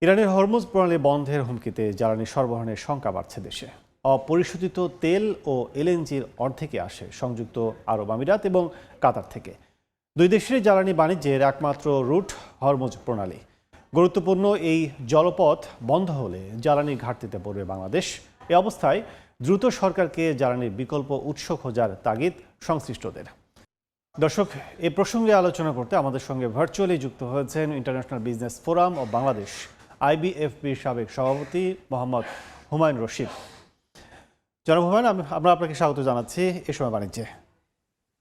ইরানের হরমুজ প্রণালী বন্ধের হুমকিতে জ্বালানি সরবরাহের শঙ্কা বাড়ছে দেশে। অপরিশোধিত তেল ও এলএনজির অর্ধেকে আসে সংযুক্ত আরব আমিরাত এবং কাতার থেকে। দুই দেশের জ্বালানি বাণিজ্যের একমাত্র রুট হরমুজ প্রণালী। গুরুত্বপূর্ণ এই জলপথ বন্ধ হলে জ্বালানির ঘাটতিতে পড়বে বাংলাদেশ। এ অবস্থায় দ্রুত সরকারকে জ্বালানির বিকল্প উৎস খোঁজার তাগিদ সংশ্লিষ্টদের। দর্শক, এ প্রসঙ্গে আলোচনা করতে আমাদের সঙ্গে ভার্চুয়ালি যুক্ত হয়েছেন ইন্টারন্যাশনাল বিজনেস ফোরাম ও বাংলাদেশ আইবিএফবির সাবেক সভাপতি মোহাম্মদ হুমায়ুন রশিদ। জনাব হুমায়ুন, আমরা আপনাকে স্বাগত জানাচ্ছি এ সময় বাণিজ্যে।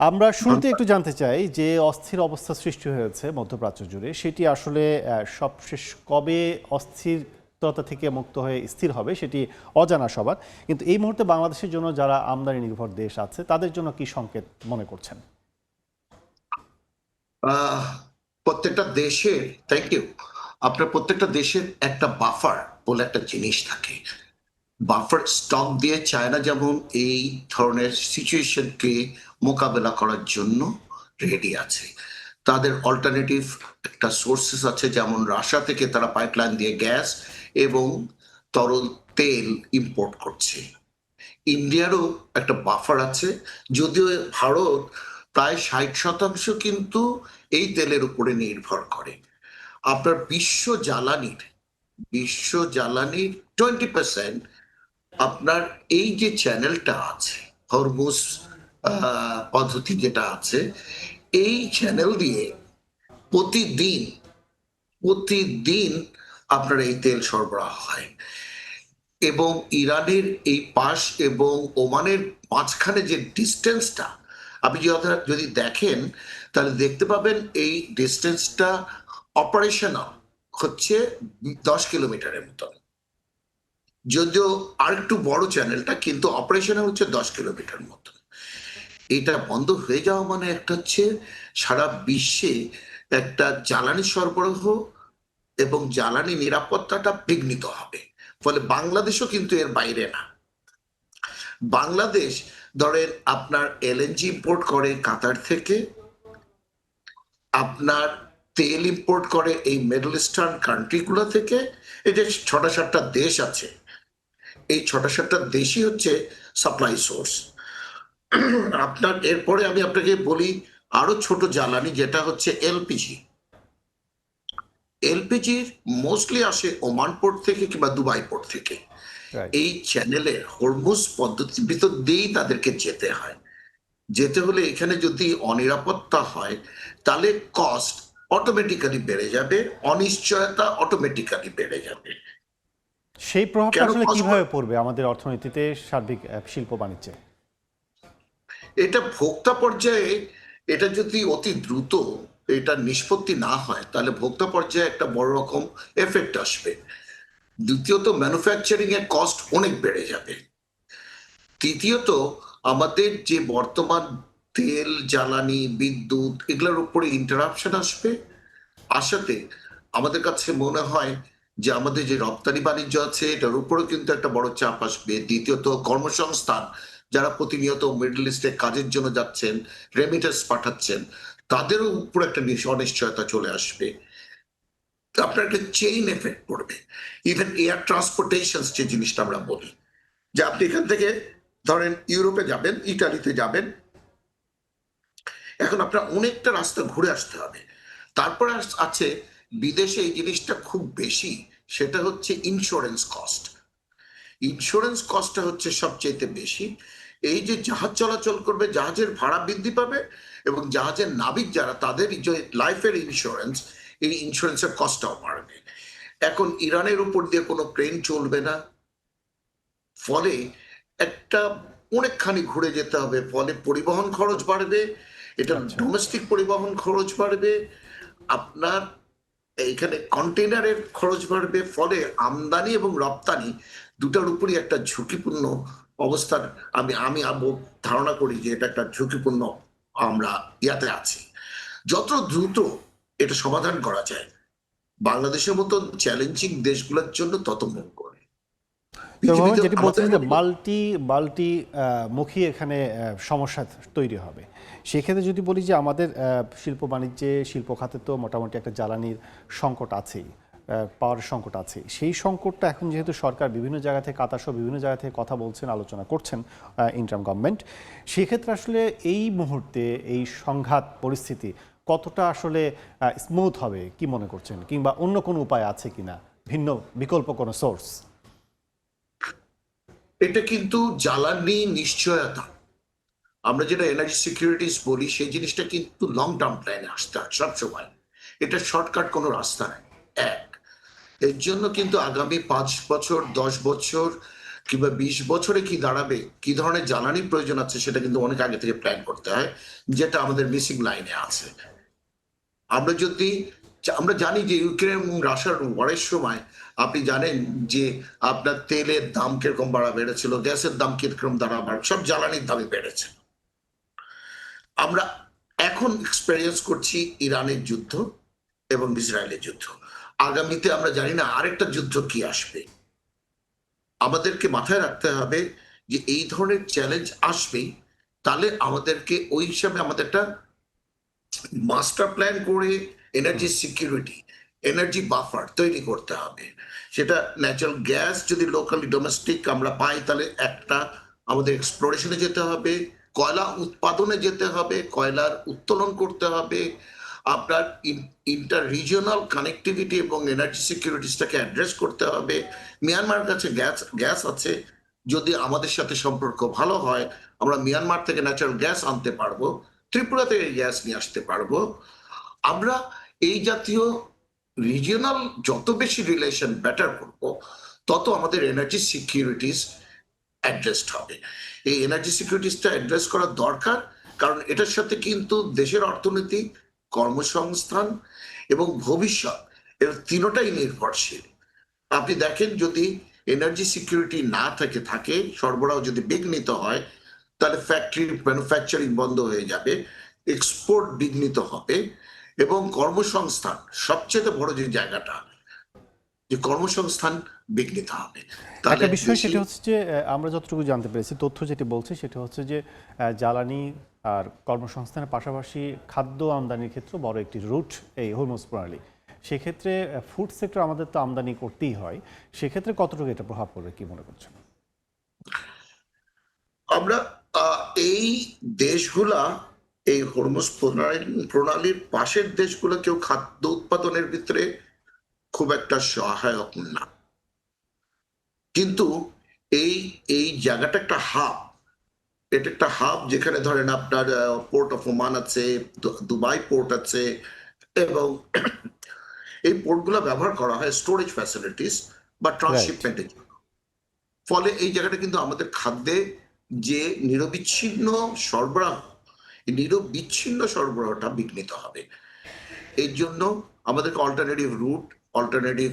আমরা শুরুতে একটু জানতে চাই যে অস্থির অবস্থা সৃষ্টি হয়েছে মধ্যপ্রাচ্য জুড়ে, সেটি আসলে সবশেষ কবে অস্থিরতা থেকে মুক্ত হয়ে স্থির হবে সেটি অজানা সবার, কিন্তু এই মুহূর্তে বাংলাদেশের জন্য যারা আমদানি নির্ভর দেশ আছে তাদের জন্য কি সংকেত মনে করছেন? প্রত্যেকটা দেশের আপনার প্রত্যেকটা দেশের একটা বাফার বলে একটা জিনিস থাকে। বাফার স্টক দিয়ে চায়না যেমন এই ধরনের সিচুয়েশনকে মোকাবেলা করার জন্য রেডি আছে। তাদের অল্টারনেটিভ একটা সোর্সেস আছে, যেমন রাশিয়া থেকে তারা পাইপলাইন দিয়ে গ্যাস এবং তরল তেল ইম্পোর্ট করছে। ইন্ডিয়ারও একটা বাফার আছে, যদিও ভারত প্রায় 60% কিন্তু এই তেলের উপরে নির্ভর করে। আপনার বিশ্ব জ্বালানির 20% আপনার এই যে চ্যানেলটা আছে, হরমুজ পদ্ধতি যেটা আছে, এই চ্যানেল দিয়ে প্রতিদিন আপনার এই তেল সরবরাহ হয়। এবং ইরানের এই পাশ এবং ওমানের মাঝখানে যে ডিস্টেন্সটা আপনি যদি দেখেন তাহলে দেখতে পাবেন এই ডিস্টেন্সটা অপারেশনাল হচ্ছে 10 কিলোমিটারের মতন, যদিও আর একটু বড় চ্যানেলটা, কিন্তু অপারেশনাল হচ্ছে 10 কিলোমিটার মতন। এটা বন্ধ হয়ে যাওয়া মানে একটা হচ্ছে সারা বিশ্বে একটা জ্বালানি সরবরাহ এবং জ্বালানি নিরাপত্তাটা বিঘ্নিত হবে। ফলে বাংলাদেশও কিন্তু এর বাইরে না। বাংলাদেশ ধরেন আপনার এলএনজি ইম্পোর্ট করে কাতার থেকে, আপনার তেল ইম্পোর্ট করে এই মিডল ইস্টার্ন কান্ট্রিগুলো থেকে। এই যে 6-7টা দেশ আছে, এই 6-7টা দেশই হচ্ছে সাপ্লাই সোর্স। আপনার এরপরে আমি আপনাকে বলি আরো ছোট জ্বালানি, যেটা হচ্ছে এলপিজির মোস্টলি আসে ওমান পোর্ট থেকে কিংবা দুবাই পোর্ট থেকে। এই চ্যানেলের হরমুজ পদ্ধতির ভিতর দিয়েই তাদেরকে যেতে হলে এখানে যদি অনিরাপত্তা হয় তাহলে কস্ট অটোমেটিক্যালি বেড়ে যাবে, অনিশ্চয়তা অটোমেটিক্যালি বেড়ে যাবে। সেই প্রভাবটা আসলে কিভাবে পড়বে আমাদের অর্থনীতিতে, সার্বিক শিল্প বাণিজ্যে? এটা ভোক্তা পর্যায়ে, এটা যদি অতি দ্রুত এটা নিষ্পত্তি না হয় তাহলে ভোক্তা পর্যায়ে একটা বড় রকম এফেক্ট আসবে। দ্বিতীয়ত ম্যানুফ্যাকচারিং এর কস্ট অনেক বেড়ে যাবে। তৃতীয়ত আমাদের যে বর্তমান তেল, জ্বালানি, বিদ্যুৎ এগুলোর উপরে ইন্টারাপশন আসবে। আসাতে আমাদের কাছে মনে হয় যে আমাদের যে রপ্তানি বাণিজ্য আছে এটার উপরেও কিন্তু একটা বড় চাপ আসবে। দ্বিতীয়ত কর্মসংস্থান, যারা প্রতিনিয়ত মিডল ইস্টে কাজের জন্য যাচ্ছেন, রেমিটেন্স পাঠাচ্ছেন, তাদেরও উপর একটা অনিশ্চয়তা চলে আসবে। আপনার একটা চেইন এফেক্ট পড়বে। ইভেন এয়ার ট্রান্সপোর্টেশন যে জিনিসটা আমরা বলি, যে আপনি এখান থেকে ধরেন ইউরোপে যাবেন, ইটালিতে যাবেন, এখন আপনার অনেকটা রাস্তা ঘুরে আসতে হবে। তারপর আছে বিদেশে এই জিনিসটা খুব বেশি, সেটা হচ্ছে ইন্স্যুরেন্স কস্টটা হচ্ছে সবচেয়ে বেশি। এই যে জাহাজ চলাচল করবে, জাহাজের ভাড়া বৃদ্ধি পাবে এবং জাহাজের নাবিক যারা, তাদের যে লাইফের ইন্স্যুরেন্স, এই ইন্স্যুরেন্সের কস্টটাও বাড়বে। এখন ইরানের উপর দিয়ে কোনো প্লেন চলবে না, ফলে একটা অনেকখানি ঘুরে যেতে হবে, ফলে পরিবহন খরচ বাড়বে, এটা ডোমেস্টিক পরিবহন খরচ বাড়বে, আপনার এইখানে কন্টেনারের খরচ বাড়বে। ফলে আমদানি এবং রপ্তানি দুটার উপরই একটা ঝুঁকিপূর্ণ অবস্থার আমি ধারণা করি যে এটা একটা ঝুঁকিপূর্ণ আমরা ইয়াতে আছি। যত দ্রুত এটা সমাধান করা যায় বাংলাদেশের মতো চ্যালেঞ্জিং দেশগুলোর জন্য তত মঙ্গল। যেটি বলছেন যে মাল্টি মুখী এখানে সমস্যা তৈরি হবে, সেক্ষেত্রে যদি বলি যে আমাদের শিল্প বাণিজ্যে, শিল্প খাতে তো মোটামুটি একটা জ্বালানির সংকট আছেই, পাওয়ার সংকট আছে, সেই সংকটটা এখন যেহেতু সরকার বিভিন্ন জায়গা থেকে কাতারসহ বিভিন্ন জায়গা থেকে কথা বলছেন, আলোচনা করছেন ইন্টারিম গভর্নমেন্ট, সেক্ষেত্রে আসলে এই মুহূর্তে এই সংঘাত পরিস্থিতি কতটা আসলে স্মুথ হবে কি মনে করছেন, কিংবা অন্য কোনো উপায় আছে কিনা, ভিন্ন বিকল্প কোনো সোর্স? এটা কিন্তু জ্বালানি নিশ্চয়তা, আমরা যেটা এনার্জি সিকিউরিটিস বলি, সেই জিনিসটা কিন্তু লং টার্ম প্ল্যানে আসতে হয় সবসময়। এটা শর্টকাট কোনো রাস্তা নেই। এক, এর জন্য কিন্তু আগামী 5 বছর, 10 বছর কিংবা 20 বছরে কি দাঁড়াবে, কি ধরনের জ্বালানি প্রয়োজন আছে, সেটা কিন্তু অনেক আগে থেকে প্ল্যান করতে হয়, যেটা আমাদের মিসিং লাইনে আছে। আমরা যদি আমরা জানি যে ইউক্রেন এবং রাশিয়ার ওয়ারের সময় আপনি জানেন যে আপনার তেলের দাম কিরকম বাড়া বেড়েছিল, গ্যাসের দাম কিরকম দাঁড়া বাড়া, সব জ্বালানির দামই বেড়েছে। আমরা এখন এক্সপেরিয়েন্স করছি ইরানের যুদ্ধ এবং ইসরায়েলের যুদ্ধ। আগামীতে আমরা জানি না আরেকটা যুদ্ধ কি আসবে। আমাদেরকে মাথায় রাখতে হবে যে এই ধরনের চ্যালেঞ্জ আসবেই, তাহলে আমাদেরকে ওই হিসাবে আমাদের একটা মাস্টার প্ল্যান করে এনার্জি সিকিউরিটি, এনার্জি বাফার তৈরি করতে হবে। সেটা ন্যাচারাল গ্যাস যদি লোকালি ডোমেস্টিক আমরা পাই, তাহলে একটা আমাদের এক্সপ্লোরেশনে যেতে হবে, কয়লা উৎপাদনে যেতে হবে, কয়লার উত্তোলন করতে হবে, আপনার ইন্টার রিজিওনাল কানেক্টিভিটি এবং এনার্জি সিকিউরিটিসটাকে অ্যাড্রেস করতে হবে। মিয়ানমার কাছে গ্যাস আছে, যদি আমাদের সাথে সম্পর্ক ভালো হয় আমরা মিয়ানমার থেকে ন্যাচারাল গ্যাস আনতে পারবো, ত্রিপুরা থেকে গ্যাস নিয়ে আসতে পারবো। আমরা এই জাতীয় রিজিওনাল যত বেশি রিলেশন বেটার করব, তত আমাদের এনার্জি সিকিউরিটিস অ্যাড্রেসড হবে। এই এনার্জি সিকিউরিটিসটা অ্যাড্রেস করা দরকার, কারণ এটার সাথে কিন্তু দেশের অর্থনীতি, কর্মসংস্থান এবং ভবিষ্যৎ, এর তিনটাই নির্ভরশীল। আপনি দেখেন যদি এনার্জি সিকিউরিটি না থাকে, সরবরাহ যদি বিঘ্নিত হয়, তাহলে ফ্যাক্টরি ম্যানুফ্যাকচারিং বন্ধ হয়ে যাবে, এক্সপোর্ট বিঘ্নিত হবে এবং কর্মসংস্থান, সবচেয়ে বড় যে জায়গাটা, যে কর্মসংস্থান বিঘ্নিত হবে। তাহলে একটা বিষয় সেটা হচ্ছে যে আমরা যতটুকু জানতে পেরেছি, তথ্য যেটি বলছে সেটা হচ্ছে যে জ্বালানি আর কর্মসংস্থানের পাশাপাশি খাদ্য আমদানির ক্ষেত্রে বড় একটি রুট এই হরমুজ প্রণালী। সেক্ষেত্রে ফুড সেক্টর আমাদের তো আমদানি করতেই হয়, সেক্ষেত্রে কতটুকু এটা প্রভাব পড়বে কি মনে করছেন? আমরা এই দেশগুলা, এই হরমুজ প্রণালীর পাশের দেশগুলো কেউ খাদ্য উৎপাদনের ভিতরে খুব একটা সহায়ক না, কিন্তু এই এই জায়গাটা একটা হাব, এটা একটা হাব যেখানে ধরেন আপনার পোর্ট অফ ওমান আছে, দুবাই পোর্ট আছে, এবং এই পোর্টগুলো ব্যবহার করা হয় স্টোরেজ ফ্যাসিলিটিস বা রাইট। ট্রান্সশিপমেন্টের জন্য। ফলে এই জায়গাটা কিন্তু আমাদের খাদ্যে যে নিরবিচ্ছিন্ন সরবরাহ, এই নিরবিচ্ছিন্ন সরবরাহটা বিঘ্নিত হবে। এর জন্য আমাদেরকে অল্টারনেটিভ রুট, অল্টারনেটিভ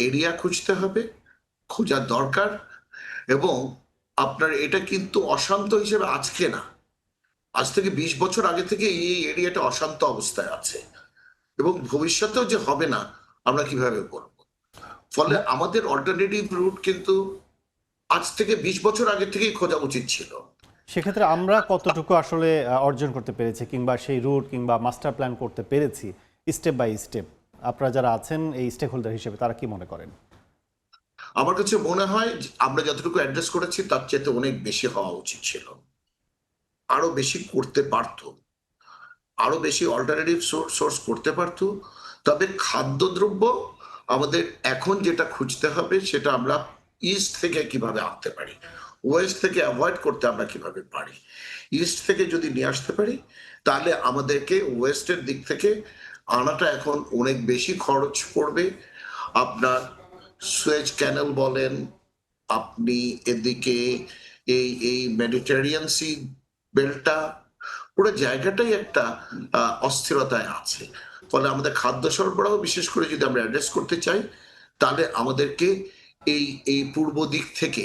এরিয়া খুঁজতে হবে, খোঁজার দরকার। এবং আপনার এটা কিন্তু অশান্ত হিসেবে আজকে না, আজ থেকে 20 বছর আগে থেকে এই এরিয়াটা অশান্ত অবস্থায় আছে, এবং ভবিষ্যতেও যে হবে না আমরা কিভাবে করব। ফলে আমাদের অল্টারনেটিভ রুট কিন্তু আজ থেকে 20 বছর আগে থেকেই খোঁজা উচিত ছিল। সেক্ষেত্রে আমরা কতটুকু আসলে অর্জন করতে পেরেছি, কিংবা সেই রুট কিংবা মাস্টার প্ল্যান করতে পেরেছি স্টেপ বাই স্টেপ? আপনারা যারা আছেন এই স্টেক হোল্ডার হিসেবে, তারা কি মনে করেন? আমার কাছে মনে হয় আমরা যতটুকু অ্যাড্রেস করেছি তার চেয়ে অনেক বেশি হওয়া উচিত ছিল, আরো বেশি করতে পারতো, আরো বেশি অল্টারনেটিভ সোর্স করতে পারতো। তবে খাদ্যদ্রব্য আমাদের এখন যেটা খুঁজতে হবে, সেটা আমরা ইস্ট থেকে কিভাবে আনতে পারি, ওয়েস্ট থেকে অ্যাভয়েড করতে আমরা কিভাবে পারি। ইস্ট থেকে যদি নিয়ে আসতে পারি, তাহলে আমাদেরকে ওয়েস্টের দিক থেকে আনাটা এখন অনেক বেশি খরচ পড়বে। আপনার সুয়েজ ক্যানেল বলেন, আপনি এদিকে এই এই মেডিটেরিয়ান সি বেল্টটা, পুরো জায়গাটাই একটা অস্থিরতায় আছে। ফলে আমাদের খাদ্য সরবরাহ বিশেষ করে যদি আমরা অ্যাড্রেস করতে চাই, তাহলে আমাদেরকে এই এই পূর্ব দিক থেকে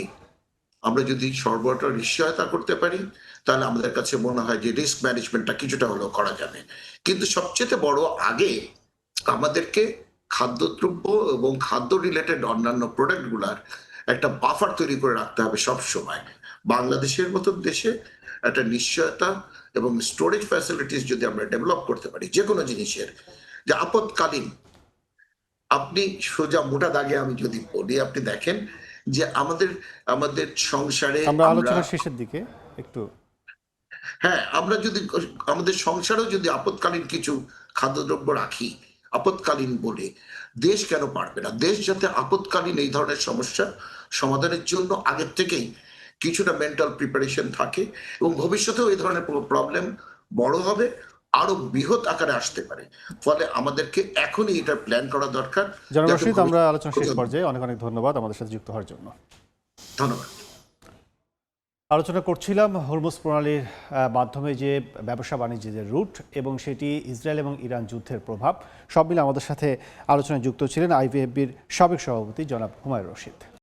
আমরা যদি সরবরাহটা নিশ্চয়তা করতে পারি, তাহলে আমাদের কাছে মনে হয় যে রিস্ক ম্যানেজমেন্টটা কিছুটা হলেও করা যাবে। কিন্তু সবচেয়ে বড় আগে আমাদেরকে খাদ্যদ্রব্য এবং খাদ্য রিলেটেড অন্যান্য প্রোডাক্ট গুলার একটা বাফার তৈরি করে রাখতে হবে সব সময়। বাংলাদেশের মতো দেশে একটা নিশ্চয়তা এবং স্টোরেজ ফ্যাসিলিটিস যদি আমরা ডেভেলপ করতে পারি যে কোনো জিনিসের, যে আপৎকালীন আপনি সোজা মোটা দাগে আমি যদি বলি, আপনি দেখেন যে আমাদের আমাদের সংসারে আমরা আমরা, আলোচনার শেষের দিকে একটু হ্যাঁ, আমরা যদি আমাদের সংসারেও যদি আপৎকালীন কিছু খাদ্যদ্রব্য রাখি আপৎকালীন বলে, দেশ কেন পারবে না? দেশ যাতে আপৎকালীন এই ধরনের সমস্যা সমাধানের জন্য আগের থেকেই কিছুটা মেন্টাল প্রিপারেশন থাকে, এবং ভবিষ্যতেও এই ধরনের প্রবলেম বড় হবে, আরো বৃহৎ আকারে আসতে পারে। ফলে আমাদেরকে এখনই এটা প্ল্যান করা দরকার। জনাব যাতে রশিদ, আমরা আলোচনা শেষ ভবিষ্যৎ- পর্যায়ে অনেক অনেক ধন্যবাদ আমাদের সাথে যুক্ত হওয়ার জন্য। ধন্যবাদ। আলোচনা করছিলাম হরমুজ প্রণালীর মাধ্যমে যে ব্যবসা বাণিজ্যের রুট এবং সেটি ইসরায়েল এবং ইরান যুদ্ধের প্রভাব, সব মিলে আমাদের সাথে আলোচনায় যুক্ত ছিলেন আইভিএফবির সাবেক সভাপতি জনাব হুমায়ুন রশিদ।